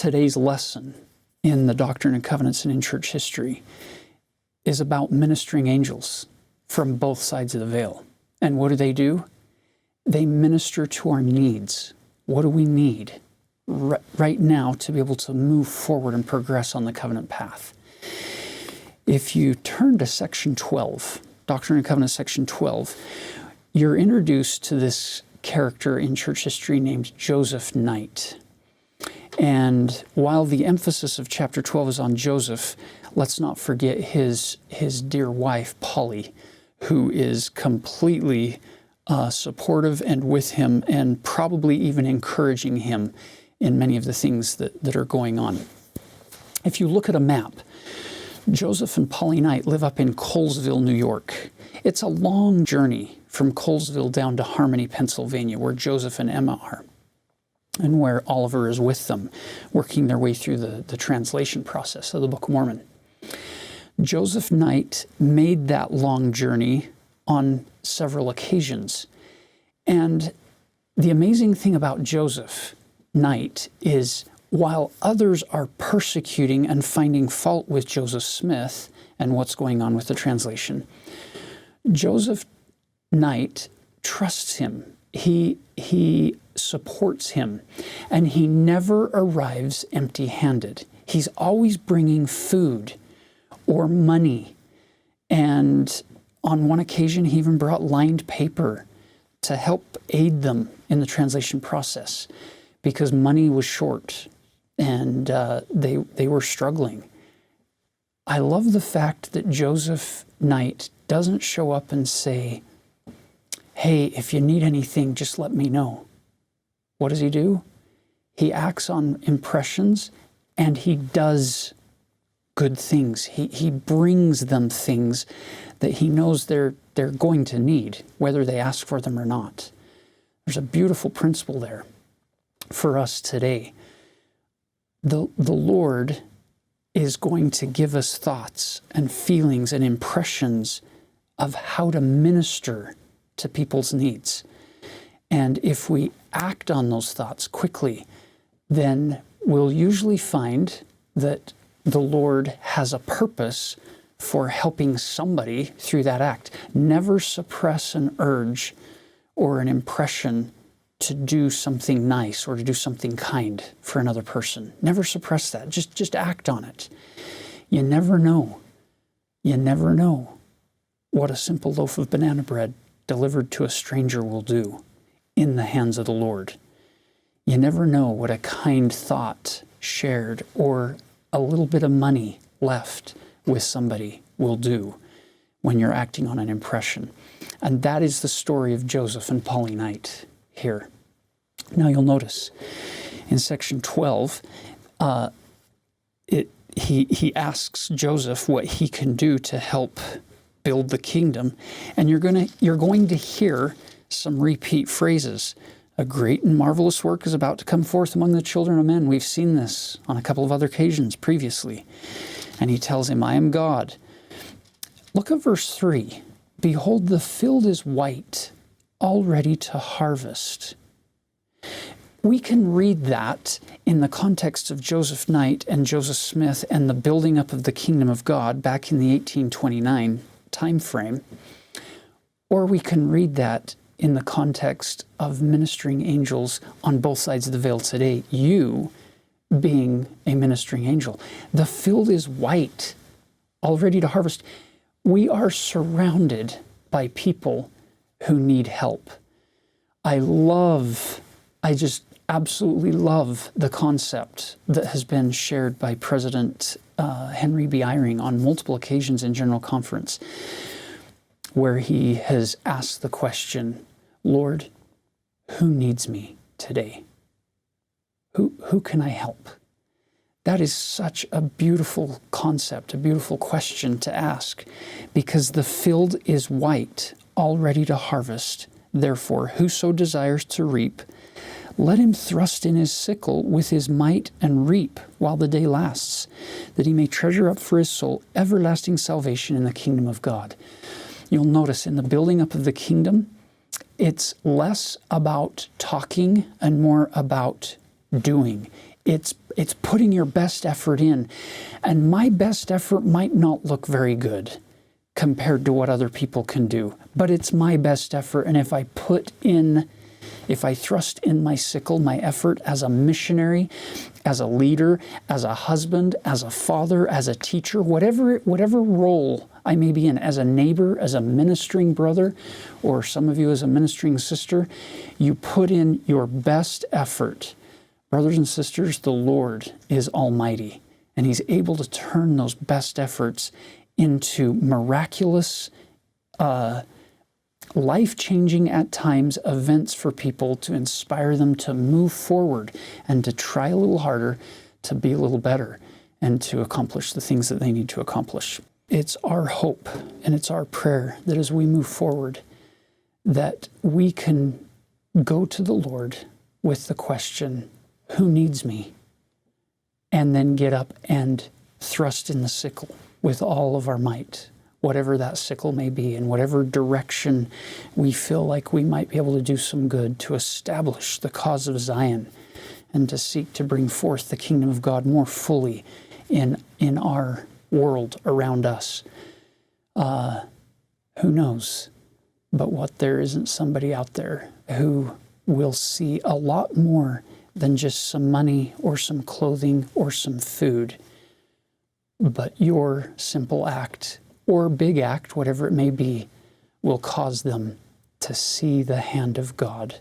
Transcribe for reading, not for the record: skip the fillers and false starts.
Today's lesson in the Doctrine and Covenants and in church history is about ministering angels from both sides of the veil. And what do? They minister to our needs. What do we need right now to be able to move forward and progress on the covenant path? If you turn to section 12, Doctrine and Covenants section 12, you're introduced to this character in church history named Joseph Knight. And while the emphasis of chapter 12 is on Joseph, let's not forget his dear wife, Polly, who is completely supportive and with him and probably even encouraging him in many of the things that are going on. If you look at a map, Joseph and Polly Knight live up in Colesville, New York. It's a long journey from Colesville down to Harmony, Pennsylvania, where Joseph and Emma are, and where Oliver is with them, working their way through the translation process of the Book of Mormon. Joseph Knight made that long journey on several occasions. And the amazing thing about Joseph Knight is, while others are persecuting and finding fault with Joseph Smith and what's going on with the translation, Joseph Knight trusts him. He supports him, and he never arrives empty-handed. He's always bringing food or money, and on one occasion he even brought lined paper to help aid them in the translation process because money was short and they were struggling. I love the fact that Joseph Knight doesn't show up and say, "Hey, if you need anything, just let me know." What does he do? He acts on impressions and he does good things. He brings them things that he knows they're going to need, whether they ask for them or not. There's a beautiful principle there for us today. The Lord is going to give us thoughts and feelings and impressions of how to minister to people's needs. And if we act on those thoughts quickly, then we'll usually find that the Lord has a purpose for helping somebody through that act. Never suppress an urge or an impression to do something nice or to do something kind for another person. Never suppress that. Just act on it. You never know. You never know what a simple loaf of banana bread delivered to a stranger will do in the hands of the Lord. You never know what a kind thought shared or a little bit of money left with somebody will do when you're acting on an impression. And that is the story of Joseph and Polly Knight here. Now you'll notice in section 12, he asks Joseph what he can do to help build the kingdom, and you're going to hear some repeat phrases. A great and marvelous work is about to come forth among the children of men. We've seen this on a couple of other occasions previously. And he tells him, I am God. Look at verse 3. Behold, the field is white, all ready to harvest. We can read that in the context of Joseph Knight and Joseph Smith and the building up of the kingdom of God back in the 1829 time frame. Or we can read that in the context of ministering angels on both sides of the veil today, you being a ministering angel. The field is white, all ready to harvest. We are surrounded by people who need help. I just absolutely love the concept that has been shared by President Henry B. Eyring on multiple occasions in General Conference, where he has asked the question, Lord, who needs me today? Who can I help? That is such a beautiful concept, a beautiful question to ask, because the field is white, all ready to harvest. Therefore, whoso desires to reap, let him thrust in his sickle with his might and reap while the day lasts, that he may treasure up for his soul everlasting salvation in the kingdom of God. You'll notice in the building up of the kingdom, it's less about talking and more about doing. It's putting your best effort in. And my best effort might not look very good compared to what other people can do, but it's my best effort. And if I thrust in my sickle, my effort as a missionary, as a leader, as a husband, as a father, as a teacher, whatever role I may be in, as a neighbor, as a ministering brother, or some of you as a ministering sister, you put in your best effort. Brothers and sisters, the Lord is almighty, and He's able to turn those best efforts into miraculous, life-changing at times events for people, to inspire them to move forward and to try a little harder, to be a little better, and to accomplish the things that they need to accomplish. It's our hope and it's our prayer that as we move forward, that we can go to the Lord with the question, who needs me? And then get up and thrust in the sickle with all of our might, whatever that sickle may be, in whatever direction we feel like we might be able to do some good to establish the cause of Zion and to seek to bring forth the kingdom of God more fully in our world around us. Who knows? But what there isn't somebody out there who will see a lot more than just some money or some clothing or some food. But your simple act or big act, whatever it may be, will cause them to see the hand of God